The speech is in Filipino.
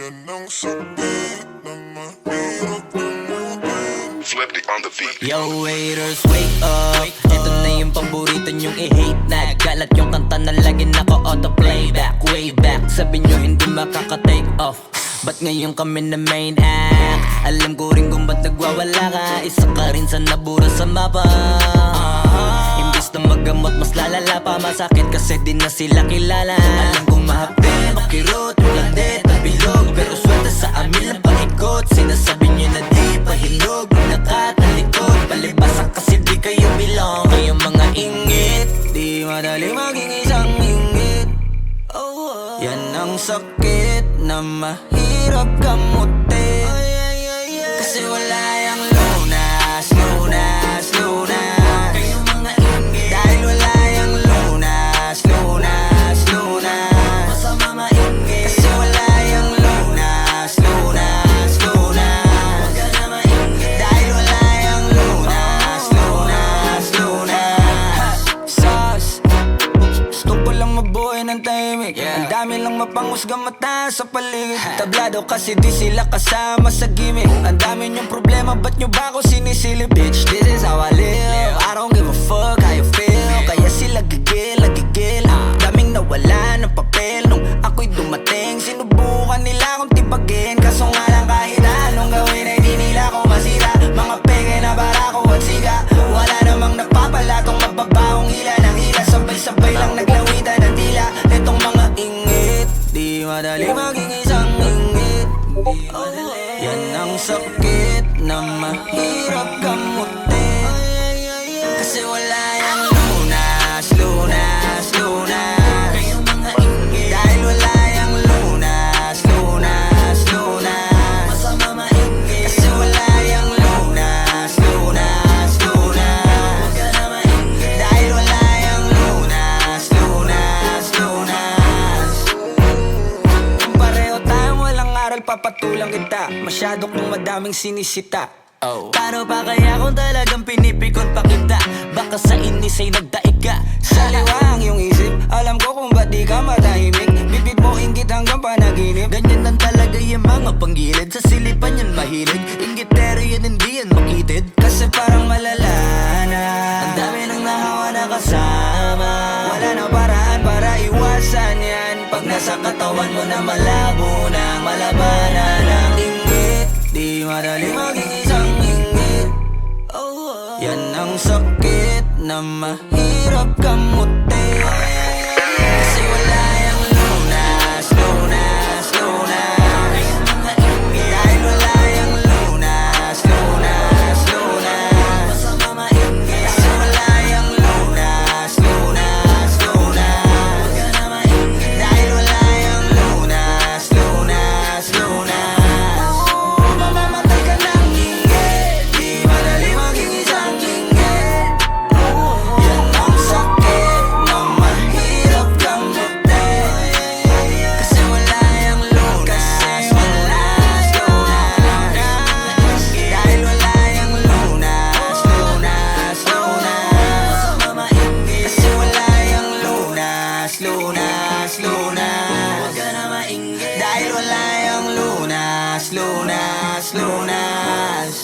Yan ang sakit na mahirap gamutin. Flipped on the beat. Yo waiters, wake up. Ito na yung paborito nyong i-hate na galat yung kanta na lagi naka-auto-playback. Way back, sabi nyo hindi makaka-take off. Ba't ngayon kami na main act? Alam ko rin kung ba't nagwawala ka. Isa ka rin sa nabura sa mapa. Imbis na magamot mas lalala pa. Masakit kasi di na sila kilala. Alam kong mahapin, makirot, walang det at bilog. Pero swerte sa amin lang paikot. Sinasabi nyo na di pahinog. Nakatalikod, palibasan kasi di kayo belong. Kayong mga ingit, di madali maging isang ingit. Yan ang sakit na mahirap gamutin. Kasi wala yung lunas, lunas, lunas. Kayong mga ingit, dahil wala yung lunas, lunas, lunas. Masama maingit, kasi wala yung lunas, lunas, lunas. Huwag ka na maingit, dahil wala yung lunas, lunas, lunas. Sus, gusto ko lang mabuhay ng tahimik. Ang dami lang mapanghusga mata sa paligid. Tablado kasi di sila kasama sa gimmick. Ang dami niyong problema, ba't nyo ba ako sinisilip? Bitch, this is how I live. I don't give a fuck how you feel. Kaya sila gigil, gigil. Daming nawala ng papel nung ako'y dumating. Sinubukan nila akong tipagin, kaso nga lang kahit anong gawin ay di nila ako masira. Mga peke na barako at siga. Wala namang napapala tong mababahong hila ng hila. Sabay-sabay lang naglawitan ng dila. Itong mga ingit, di madali maging isang ingit. Yan ang sakit na mahirap gamutin. Kasi wala yung lunas, lunas, lunas. Kayong mga ingit, dahil wala yung lunas, lunas, lunas. Masama maingit, kasi wala yung lunas, lunas, lunas. Huwag ka na maingit, dahil wala yung lunas, lunas, lunas. Kung pareho tayong walang aral, papatulang kita. Masyado kong madaming sinisita. Paano pa kaya kung talagang pinipikon pa kita? Baka sa inis ay nagdaig ka. Saliwang yung isip, alam ko kung ba't di ka matahimik. Bibig mo inggit hanggang panaginip. Ganyan lang talaga yung mga panggilid. Sa silipan yan mahilig. Inggitero yan, hindi yan makitid. Kasi parang malala na ang dami nang nahawa na kasama. Wala na paraan para iwasan yan. Pag nasa katawan mo na malabo na malabanan ng inggit, di madali maging isang ingit. Yan ang sakit na mahirap gamutin. Kasi wala yung lunas, lunas, lunas. Kayong mga ingit, dahil wala yung lunas, lunas, lunas. Masama maingit, kasi wala yung lunas, lunas, lunas. Huwag ka na maingit, dahil wala yung lunas, lunas, lunas. Mamamatay ka ng ingit, di madali maging isang ingit. Yan ang sakit na mahirap gamutin. Kasi wala yung lunas, lunas, lunas. Dahil wala yung lunas, lunas, lunas. Masama maingit, kasi wala yung lunas, lunas, lunas. Huwag ka na maingit, dahil wala yung lunas, lunas, lunas.